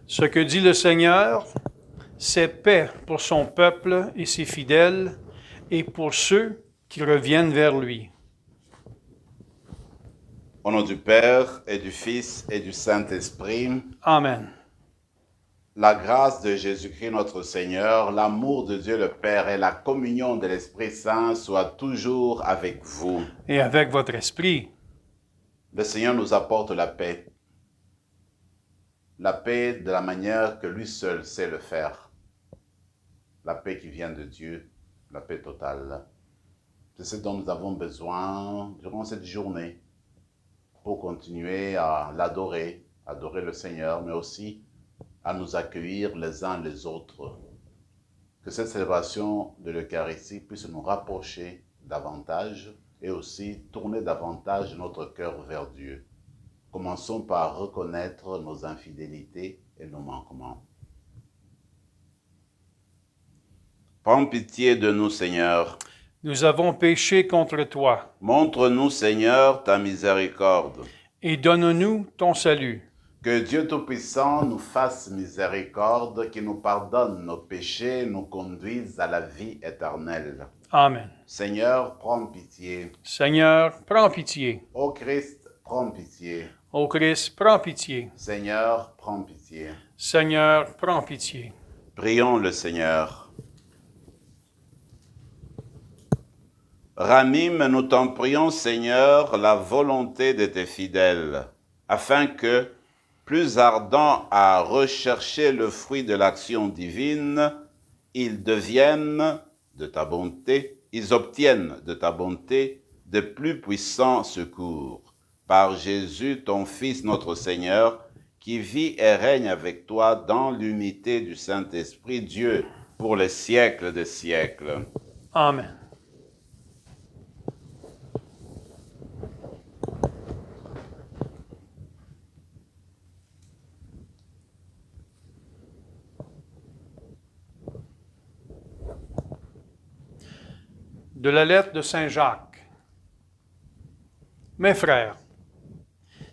Ce que dit le Seigneur, c'est paix pour son peuple et ses fidèles, et pour ceux qui reviennent vers lui. Au nom du Père et du Fils et du Saint-Esprit, Amen. la grâce de Jésus-Christ notre Seigneur, l'amour de Dieu le Père et la communion de l'Esprit Saint soient toujours avec vous. Et avec votre esprit. Le Seigneur nous apporte la paix de la manière que lui seul sait le faire. La paix qui vient de Dieu, la paix totale. C'est ce dont nous avons besoin durant cette journée pour continuer à l'adorer, adorer le Seigneur, mais aussi à nous accueillir les uns les autres. Que cette célébration de l'Eucharistie puisse nous rapprocher davantage et aussi tourner davantage notre cœur vers Dieu. Commençons par reconnaître nos infidélités et nos manquements. Prends pitié de nous, Seigneur. Nous avons péché contre toi. Montre-nous, Seigneur, ta miséricorde. Et donne-nous ton salut. Que Dieu Tout-Puissant nous fasse miséricorde, qu'il nous pardonne nos péchés, nous conduise à la vie éternelle. Amen. Seigneur, prends pitié. Seigneur, prends pitié. Ô Christ, prends pitié. Ô Christ, prends pitié. Seigneur, prends pitié. Seigneur, prends pitié. Prions le Seigneur. Ranime, nous t'en prions, Seigneur, la volonté de tes fidèles, afin que, plus ardents à rechercher le fruit de l'action divine, ils obtiennent de ta bonté de plus puissants secours. Par Jésus, ton Fils, notre Seigneur, qui vit et règne avec toi dans l'unité du Saint-Esprit, Dieu, pour les siècles des siècles. Amen. De la lettre de Saint Jacques. Mes frères,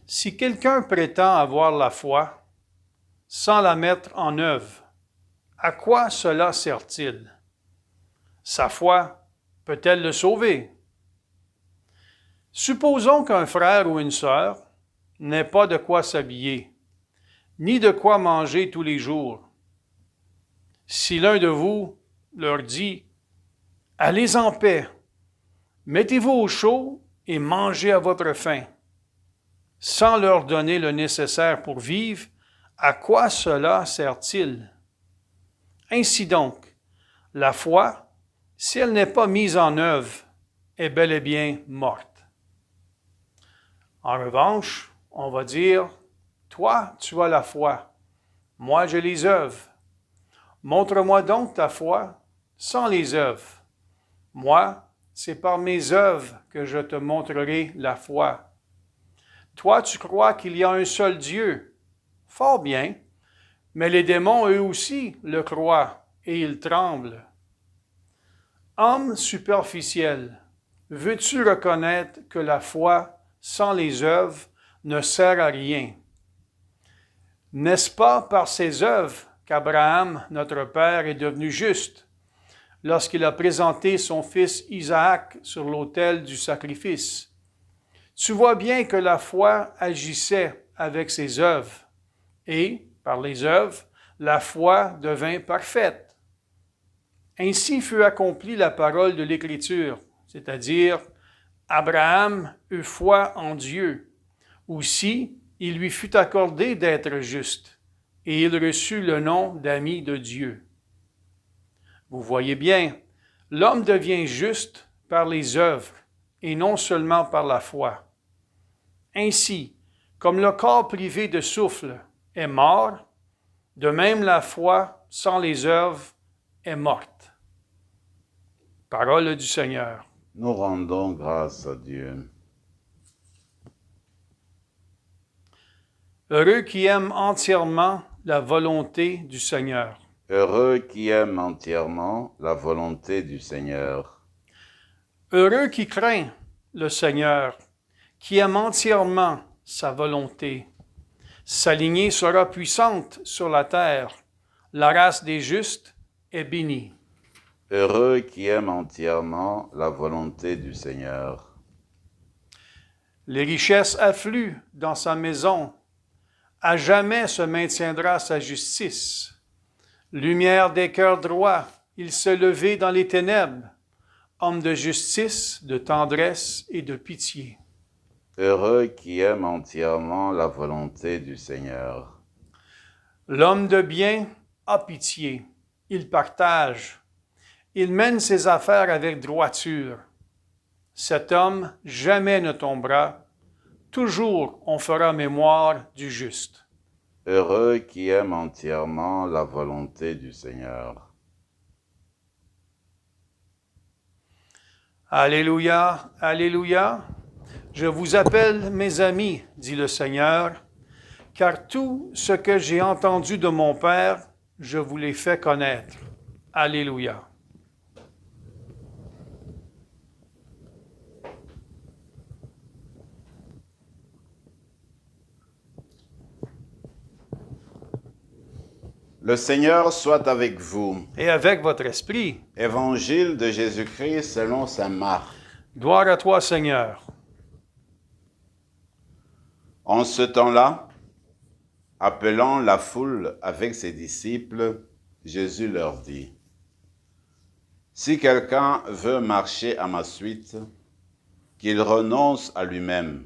si quelqu'un prétend avoir la foi sans la mettre en œuvre, à quoi cela sert-il? Sa foi peut-elle le sauver? Supposons qu'un frère ou une sœur n'ait pas de quoi s'habiller, ni de quoi manger tous les jours. Si l'un de vous leur dit « Allez en paix, mettez-vous au chaud et mangez à votre faim », sans leur donner le nécessaire pour vivre, à quoi cela sert-il? Ainsi donc, la foi, si elle n'est pas mise en œuvre, est bel et bien morte. En revanche, on va dire, toi, tu as la foi, moi j'ai les œuvres. Montre-moi donc ta foi sans les œuvres. Moi, c'est par mes œuvres que je te montrerai la foi. Toi, tu crois qu'il y a un seul Dieu. Fort bien, mais les démons, eux aussi, le croient et ils tremblent. Homme superficiel, veux-tu reconnaître que la foi sans les œuvres ne sert à rien? N'est-ce pas par ses œuvres qu'Abraham, notre père, est devenu juste, lorsqu'il a présenté son fils Isaac sur l'autel du sacrifice? Tu vois bien que la foi agissait avec ses œuvres, et, par les œuvres, la foi devint parfaite. Ainsi fut accomplie la parole de l'Écriture, c'est-à-dire Abraham eut foi en Dieu. Aussi, il lui fut accordé d'être juste, et il reçut le nom d'ami de Dieu. Vous voyez bien, l'homme devient juste par les œuvres, et non seulement par la foi. Ainsi, comme le corps privé de souffle est mort, de même la foi sans les œuvres est morte. Parole du Seigneur. Nous rendons grâce à Dieu. Heureux qui aiment entièrement la volonté du Seigneur. Heureux qui aime entièrement la volonté du Seigneur. Heureux qui craint le Seigneur, qui aime entièrement sa volonté. Sa lignée sera puissante sur la terre. La race des justes est bénie. Heureux qui aime entièrement la volonté du Seigneur. Les richesses affluent dans sa maison. À jamais se maintiendra sa justice. Lumière des cœurs droits, il s'est levé dans les ténèbres. Homme de justice, de tendresse et de pitié. Heureux qui aime entièrement la volonté du Seigneur. L'homme de bien a pitié. Il partage. Il mène ses affaires avec droiture. Cet homme jamais ne tombera. Toujours on fera mémoire du juste. Heureux qui aime entièrement la volonté du Seigneur. Alléluia, Alléluia. Je vous appelle mes amis, dit le Seigneur, car tout ce que j'ai entendu de mon Père, je vous l'ai fait connaître. Alléluia. Le Seigneur soit avec vous. Et avec votre esprit. Évangile de Jésus-Christ selon saint Marc. Gloire à toi, Seigneur. En ce temps-là, appelant la foule avec ses disciples, Jésus leur dit, « Si quelqu'un veut marcher à ma suite, qu'il renonce à lui-même,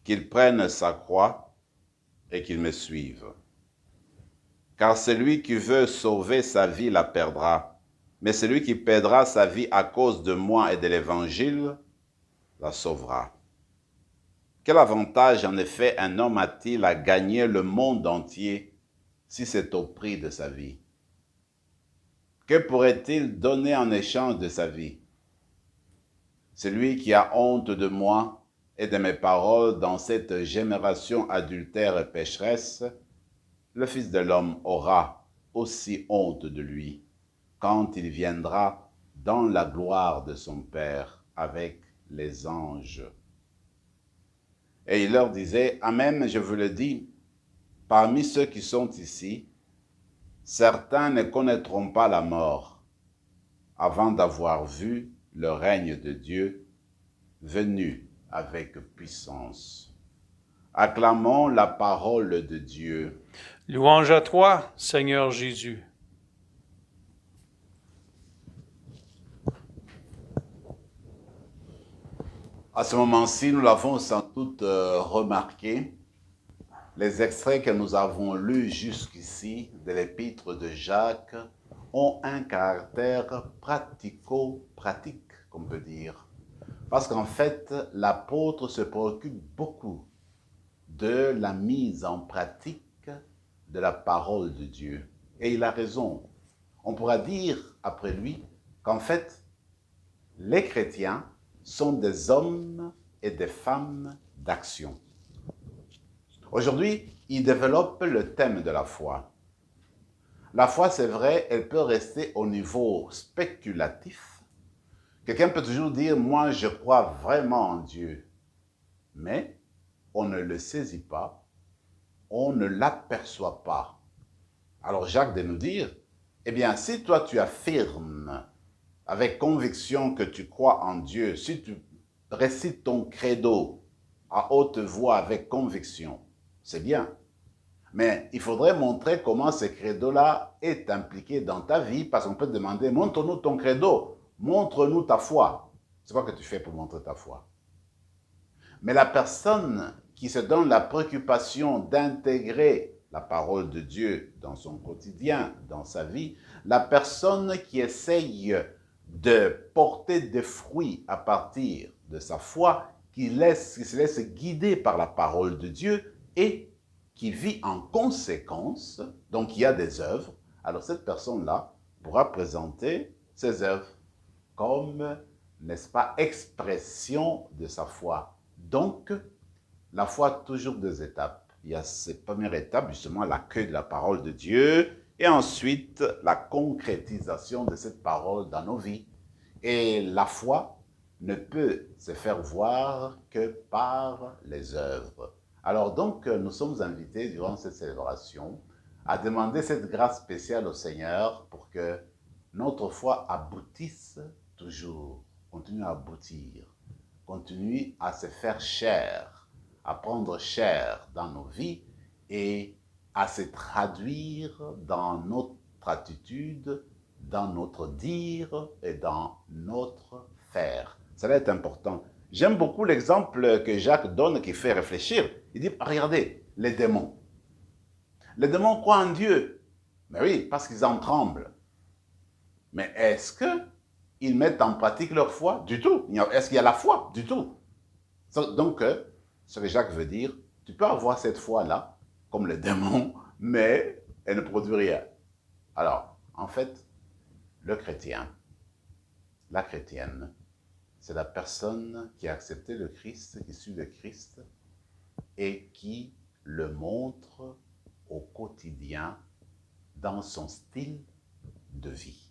qu'il prenne sa croix et qu'il me suive. Car celui qui veut sauver sa vie la perdra, mais celui qui perdra sa vie à cause de moi et de l'Évangile la sauvera. Quel avantage en effet un homme a-t-il à gagner le monde entier si c'est au prix de sa vie? Que pourrait-il donner en échange de sa vie? Celui qui a honte de moi et de mes paroles dans cette génération adultère et pécheresse, le Fils de l'homme aura aussi honte de lui quand il viendra dans la gloire de son Père avec les anges. » Et il leur disait, « Amen, je vous le dis, parmi ceux qui sont ici, certains ne connaîtront pas la mort avant d'avoir vu le règne de Dieu venu avec puissance. » Acclamons la parole de Dieu. Louange à toi, Seigneur Jésus. À ce moment-ci, nous l'avons sans doute remarqué, les extraits que nous avons lus jusqu'ici de l'épître de Jacques ont un caractère pratico-pratique, qu'on peut dire. Parce qu'en fait, l'apôtre se préoccupe beaucoup de la mise en pratique de la parole de Dieu. Et il a raison. On pourra dire, après lui, qu'en fait, les chrétiens sont des hommes et des femmes d'action. Aujourd'hui, il développe le thème de la foi. La foi, c'est vrai, elle peut rester au niveau spéculatif. Quelqu'un peut toujours dire, moi, je crois vraiment en Dieu. Mais on ne le saisit pas, on ne l'aperçoit pas. Alors Jacques de nous dire, eh bien, si toi tu affirmes avec conviction que tu crois en Dieu, si tu récites ton credo à haute voix avec conviction, c'est bien. Mais il faudrait montrer comment ce credo-là est impliqué dans ta vie, parce qu'on peut te demander, montre-nous ton credo, montre-nous ta foi. C'est quoi que tu fais pour montrer ta foi? Mais la personne qui se donne la préoccupation d'intégrer la parole de Dieu dans son quotidien, dans sa vie, la personne qui essaye de porter des fruits à partir de sa foi, qui se laisse guider par la parole de Dieu et qui vit en conséquence, donc il y a des œuvres, alors cette personne-là pourra présenter ses œuvres comme, n'est-ce pas, expression de sa foi. Donc, la foi a toujours deux étapes. Il y a cette première étape, justement, l'accueil de la parole de Dieu, et ensuite, la concrétisation de cette parole dans nos vies. Et la foi ne peut se faire voir que par les œuvres. Alors donc, nous sommes invités durant cette célébration à demander cette grâce spéciale au Seigneur pour que notre foi aboutisse toujours, continue à aboutir, continue à se faire chair, à prendre chair dans nos vies et à se traduire dans notre attitude, dans notre dire et dans notre faire. Cela est important. J'aime beaucoup l'exemple que Jacques donne qui fait réfléchir. Il dit, regardez, les démons. Les démons croient en Dieu. Mais oui, parce qu'ils en tremblent. Mais est-ce qu'ils mettent en pratique leur foi? Du tout. Est-ce qu'il y a la foi? Du tout. Donc, ce que Jacques veut dire, tu peux avoir cette foi-là, comme les démons, mais elle ne produit rien. Alors, en fait, le chrétien, la chrétienne, c'est la personne qui a accepté le Christ, qui suit le Christ et qui le montre au quotidien dans son style de vie.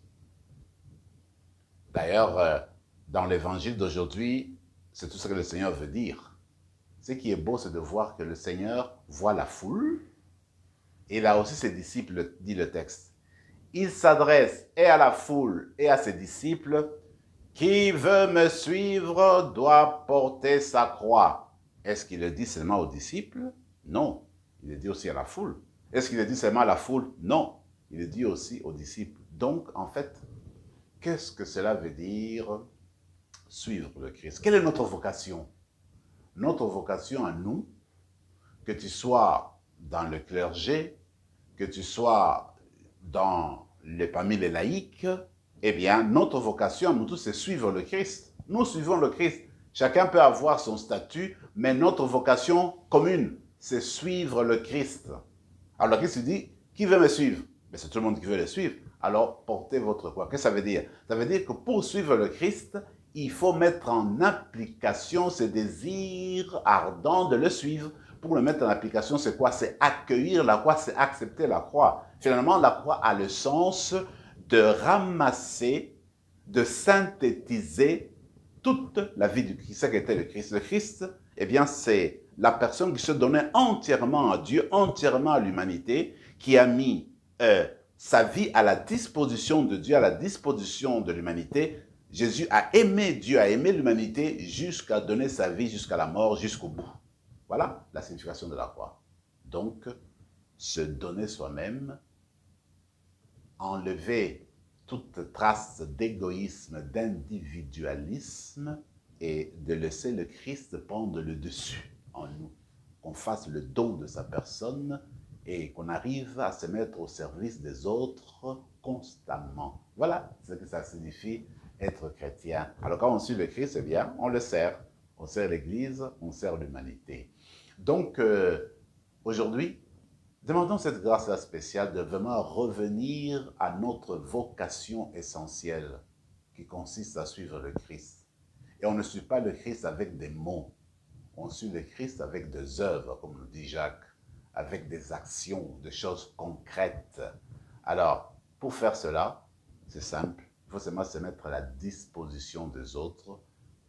D'ailleurs, dans l'évangile d'aujourd'hui, c'est tout ce que le Seigneur veut dire. Ce qui est beau, c'est de voir que le Seigneur voit la foule et il a aussi ses disciples, dit le texte. Il s'adresse et à la foule et à ses disciples. Qui veut me suivre doit porter sa croix. Est-ce qu'il le dit seulement aux disciples? Non. Il le dit aussi à la foule. Est-ce qu'il le dit seulement à la foule? Non. Il le dit aussi aux disciples. Donc, en fait, qu'est-ce que cela veut dire suivre le Christ? Quelle est notre vocation? Notre vocation à nous, que tu sois dans le clergé, que tu sois parmi les laïcs, eh bien, notre vocation, nous tous, c'est suivre le Christ. Nous suivons le Christ. Chacun peut avoir son statut, mais notre vocation commune, c'est suivre le Christ. Alors, le Christ dit, qui veut me suivre? Mais c'est tout le monde qui veut le suivre. Alors, portez votre croix. Qu'est-ce que ça veut dire? Ça veut dire que pour suivre le Christ, il faut mettre en application ce désir ardent de le suivre. Pour le mettre en application, c'est quoi? C'est accueillir la croix, c'est accepter la croix. Finalement, la croix a le sens de ramasser, de synthétiser toute la vie du Christ. C'est qu'était le Christ. Le Christ, eh bien, c'est la personne qui se donnait entièrement à Dieu, entièrement à l'humanité, qui a mis sa vie à la disposition de Dieu, à la disposition de l'humanité. Jésus a aimé Dieu, a aimé l'humanité jusqu'à donner sa vie, jusqu'à la mort, jusqu'au bout. Voilà la signification de la croix. Donc, se donner soi-même, enlever toute trace d'égoïsme, d'individualisme et de laisser le Christ prendre le dessus en nous. Qu'on fasse le don de sa personne et qu'on arrive à se mettre au service des autres constamment. Voilà ce que ça signifie être chrétien. Alors quand on suit le Christ, eh bien, on le sert. On sert l'Église, on sert l'humanité. Donc, aujourd'hui, demandons cette grâce-là spéciale de vraiment revenir à notre vocation essentielle qui consiste à suivre le Christ. Et on ne suit pas le Christ avec des mots. On suit le Christ avec des œuvres, comme nous dit Jacques, avec des actions, des choses concrètes. Alors, pour faire cela, c'est simple. Il faut seulement se mettre à la disposition des autres,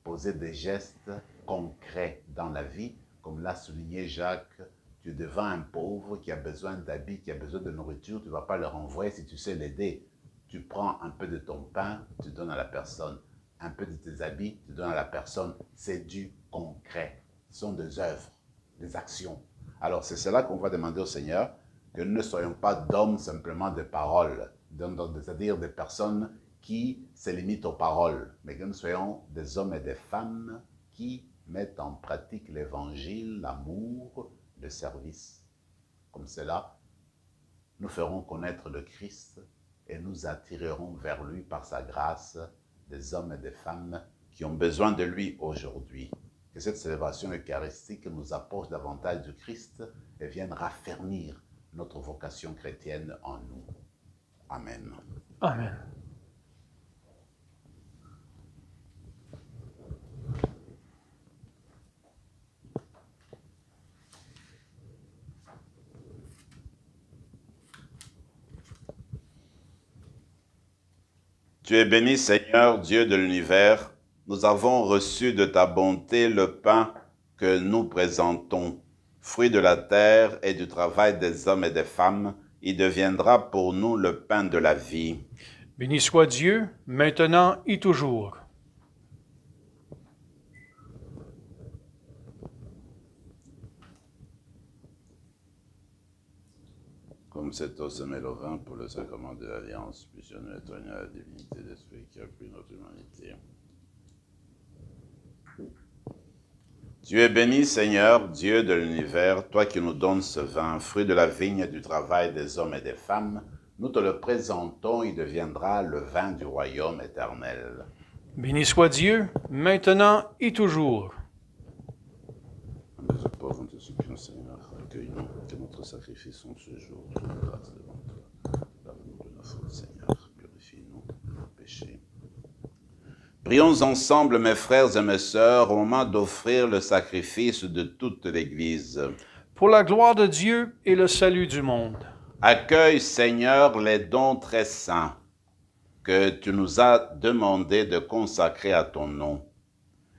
poser des gestes concrets dans la vie, comme l'a souligné Jacques. Tu es devant un pauvre qui a besoin d'habits, qui a besoin de nourriture, tu ne vas pas le renvoyer si tu sais l'aider. Tu prends un peu de ton pain, tu donnes à la personne. Un peu de tes habits, tu donnes à la personne. C'est du concret. Ce sont des œuvres, des actions. Alors c'est cela qu'on va demander au Seigneur, que nous ne soyons pas d'hommes simplement de paroles, c'est-à-dire des personnes qui se limitent aux paroles, mais que nous soyons des hommes et des femmes qui mettent en pratique l'évangile, l'amour, le service. Comme cela, nous ferons connaître le Christ et nous attirerons vers lui par sa grâce des hommes et des femmes qui ont besoin de lui aujourd'hui. Que cette célébration eucharistique nous approche davantage du Christ et vienne raffermir notre vocation chrétienne en nous. Amen. Amen. Tu es béni, Seigneur, Dieu de l'univers. Nous avons reçu de ta bonté le pain que nous présentons. fruit de la terre et du travail des hommes et des femmes, il deviendra pour nous le pain de la vie. Béni soit Dieu, maintenant et toujours. Comme cette eau se met au vin pour le sacrement de l'Alliance, puissions-nous étonner à la divinité d'esprit qui a pris notre humanité. Tu es béni, Seigneur, Dieu de l'univers, toi qui nous donnes ce vin, fruit de la vigne et du travail des hommes et des femmes. Nous te le présentons, il deviendra le vin du royaume éternel. Béni soit Dieu, maintenant et toujours. Nous pauvres, nous te supplions, Seigneur, accueille-nous, que notre sacrifice en ce jour trouve grâce devant toi. Pardonne-nous de nos fautes, Seigneur, purifie-nous de nos péchés. Prions ensemble, mes frères et mes sœurs, au moment d'offrir le sacrifice de toute l'Église. Pour la gloire de Dieu et le salut du monde. Accueille, Seigneur, les dons très saints que tu nous as demandé de consacrer à ton nom.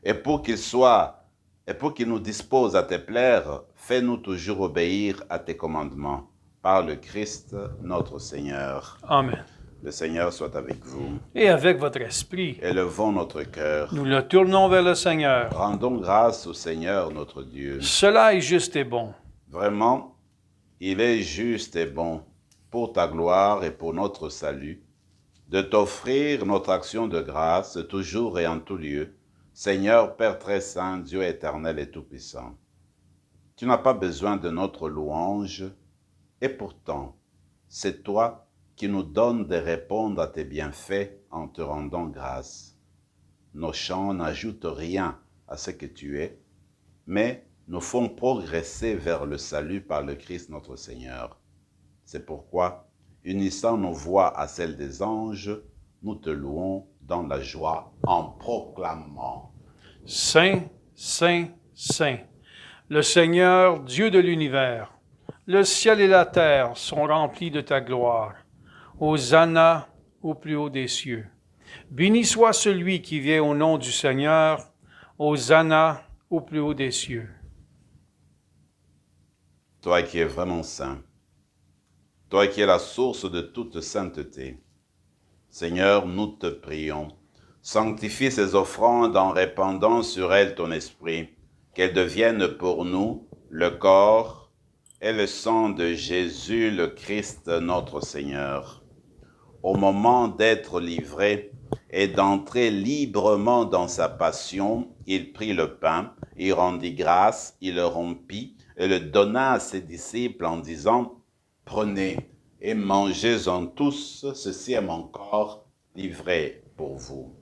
Et pour qu'ils nous disposent à te plaire, fais-nous toujours obéir à tes commandements. Par le Christ, notre Seigneur. Amen. Le Seigneur soit avec vous. Et avec votre esprit, Élevons notre cœur. nous le tournons vers le Seigneur. Rendons grâce au Seigneur, notre Dieu. Cela est juste et bon. Vraiment, il est juste et bon, pour ta gloire et pour notre salut, de t'offrir notre action de grâce, toujours et en tout lieu, Seigneur, Père très saint, Dieu éternel et tout-puissant. Tu n'as pas besoin de notre louange, et pourtant, c'est toi qui nous donnes de répondre à tes bienfaits en te rendant grâce. Nos chants n'ajoutent rien à ce que tu es, mais nous font progresser vers le salut par le Christ notre Seigneur. C'est pourquoi, unissant nos voix à celles des anges, nous te louons dans la joie en proclamant. Saint, Saint, Saint, le Seigneur, Dieu de l'univers, le ciel et la terre sont remplis de ta gloire. Hosanna au plus haut des cieux. Béni soit celui qui vient au nom du Seigneur. Hosanna au plus haut des cieux. Toi qui es vraiment saint, toi qui es la source de toute sainteté, Seigneur, nous te prions, sanctifie ces offrandes en répandant sur elles ton esprit, qu'elles deviennent pour nous le corps et le sang de Jésus le Christ notre Seigneur. Au moment d'être livré et d'entrer librement dans sa passion, il prit le pain, il rendit grâce, il le rompit et le donna à ses disciples en disant « Prenez et mangez-en tous, ceci est mon corps livré pour vous. »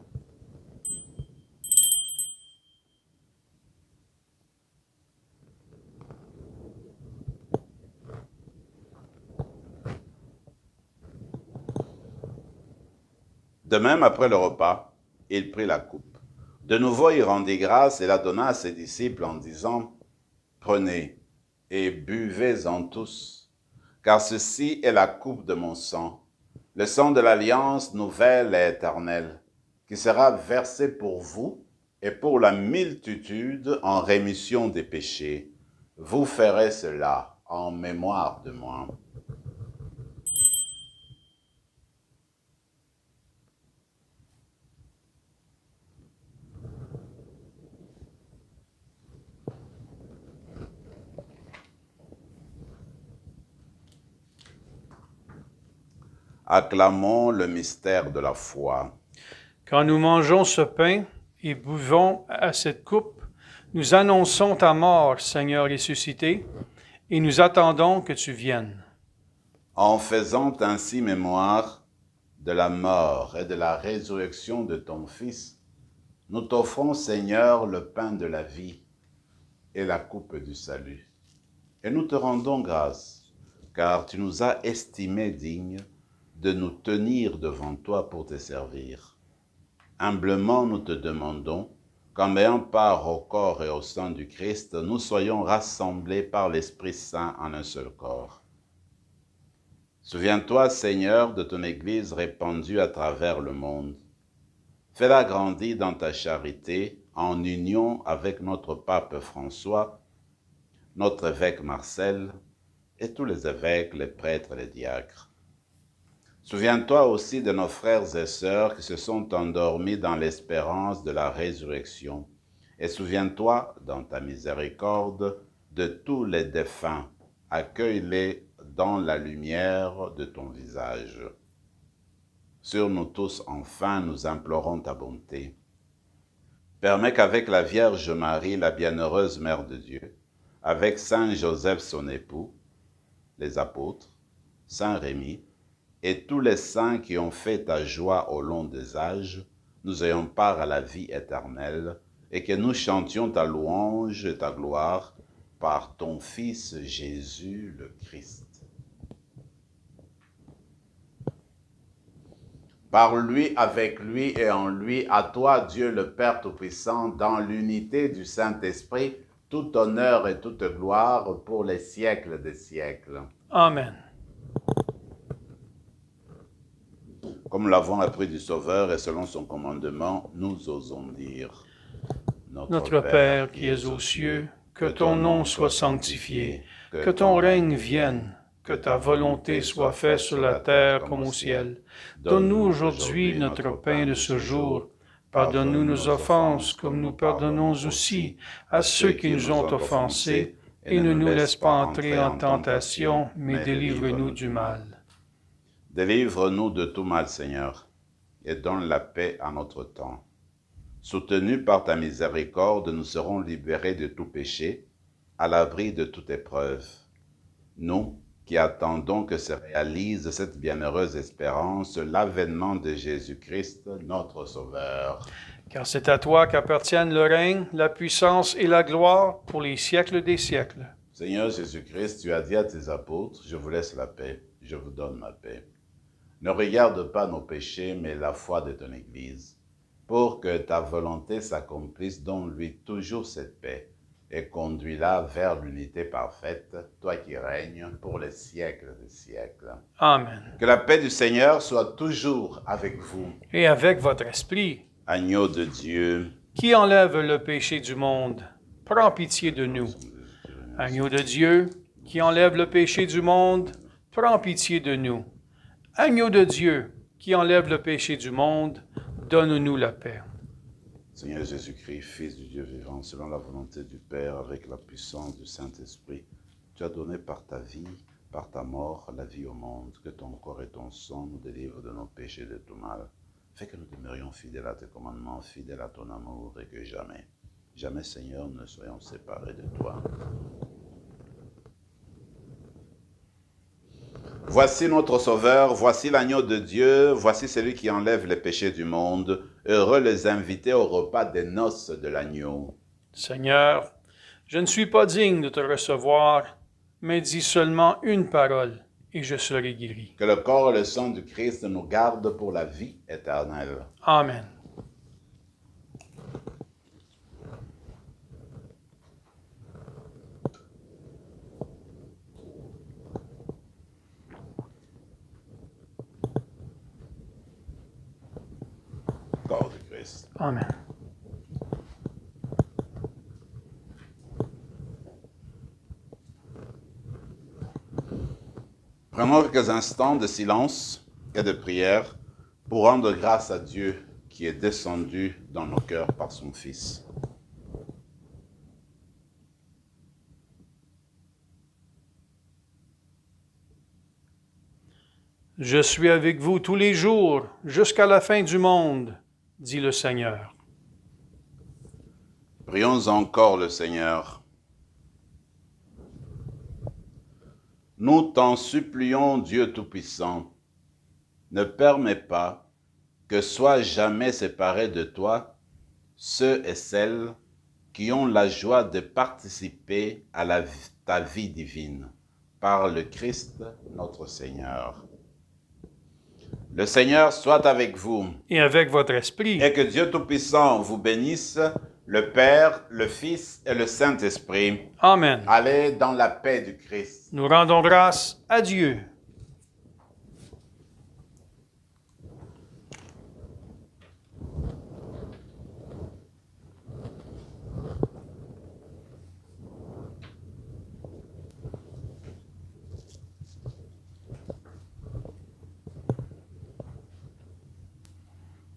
De même, après le repas, il prit la coupe. De nouveau, il rendit grâce et la donna à ses disciples en disant « Prenez et buvez-en tous, car ceci est la coupe de mon sang, le sang de l'alliance nouvelle et éternelle, qui sera versé pour vous et pour la multitude en rémission des péchés. Vous ferez cela en mémoire de moi. » Acclamons le mystère de la foi. Quand nous mangeons ce pain et buvons à cette coupe, nous annonçons ta mort, Seigneur ressuscité, et nous attendons que tu viennes. En faisant ainsi mémoire de la mort et de la résurrection de ton Fils, nous t'offrons, Seigneur, le pain de la vie et la coupe du salut. Et nous te rendons grâce, car tu nous as estimés dignes de nous tenir devant toi pour te servir. Humblement, nous te demandons qu'en ayant part au corps et au sang du Christ, nous soyons rassemblés par l'Esprit Saint en un seul corps. Souviens-toi, Seigneur, de ton Église répandue à travers le monde. Fais-la grandir dans ta charité, en union avec notre pape François, notre évêque Marcel, et tous les évêques, les prêtres et les diacres. Souviens-toi aussi de nos frères et sœurs qui se sont endormis dans l'espérance de la résurrection, et souviens-toi, dans ta miséricorde, de tous les défunts. Accueille-les dans la lumière de ton visage. Sur nous tous, enfin, nous implorons ta bonté. Permets qu'avec la Vierge Marie, la bienheureuse Mère de Dieu, avec Saint Joseph son époux, les apôtres, Saint Rémy, et tous les saints qui ont fait ta joie au long des âges, nous ayons part à la vie éternelle, et que nous chantions ta louange et ta gloire par ton Fils Jésus le Christ. Par lui, avec lui et en lui, à toi, Dieu le Père Tout-Puissant, dans l'unité du Saint-Esprit, tout honneur et toute gloire pour les siècles des siècles. Amen. Comme nous l'avons appris du Sauveur et selon son commandement, nous osons dire: Notre Père qui es aux cieux, que ton nom soit sanctifié, que ton règne vienne, que ta volonté soit faite sur la terre comme au ciel. Donne-nous aujourd'hui notre pain de ce jour. Pardonne-nous nos offenses, comme nous pardonnons aussi à ceux qui nous ont offensés, et ne nous laisse pas entrer en tentation, mais délivre-nous du mal. Délivre-nous de tout mal, Seigneur, et donne la paix à notre temps. Soutenus par ta miséricorde, nous serons libérés de tout péché, à l'abri de toute épreuve. Nous, qui attendons que se réalise cette bienheureuse espérance, l'avènement de Jésus-Christ, notre Sauveur. Car c'est à toi qu'appartiennent le règne, la puissance et la gloire pour les siècles des siècles. Seigneur Jésus-Christ, tu as dit à tes apôtres: je vous laisse la paix, je vous donne ma paix. Ne regarde pas nos péchés, mais la foi de ton Église, pour que ta volonté s'accomplisse, donne-lui toujours cette paix, et conduis-la vers l'unité parfaite, toi qui règnes pour les siècles des siècles. Amen. Que la paix du Seigneur soit toujours avec vous. Et avec votre esprit, Agneau de Dieu, qui enlève le péché du monde, prends pitié de nous. Agneau de Dieu, qui enlève le péché du monde, prends pitié de nous. Agneau de Dieu, qui enlève le péché du monde, donne-nous la paix. Seigneur Jésus-Christ, Fils du Dieu vivant, selon la volonté du Père, avec la puissance du Saint-Esprit, tu as donné par ta vie, par ta mort, la vie au monde. Que ton corps et ton sang nous délivrent de nos péchés et de tout mal. Fais que nous demeurions fidèles à tes commandements, fidèles à ton amour, et que jamais, jamais, Seigneur, ne soyons séparés de toi. Voici notre Sauveur, voici l'agneau de Dieu, voici celui qui enlève les péchés du monde. Heureux les invités au repas des noces de l'agneau. Seigneur, je ne suis pas digne de te recevoir, mais dis seulement une parole, et je serai guéri. Que le corps et le sang du Christ nous gardent pour la vie éternelle. Amen. Corps du Christ. Amen. Prenons quelques instants de silence et de prière pour rendre grâce à Dieu qui est descendu dans nos cœurs par son Fils. Je suis avec vous tous les jours, jusqu'à la fin du monde, dit le Seigneur. Prions encore le Seigneur. Nous t'en supplions, Dieu Tout-Puissant, ne permets pas que soient jamais séparés de toi ceux et celles qui ont la joie de participer à ta vie divine par le Christ notre Seigneur. Le Seigneur soit avec vous. Et avec votre esprit. Et que Dieu Tout-Puissant vous bénisse, le Père, le Fils et le Saint-Esprit. Amen. Allez dans la paix du Christ. Nous rendons grâce à Dieu.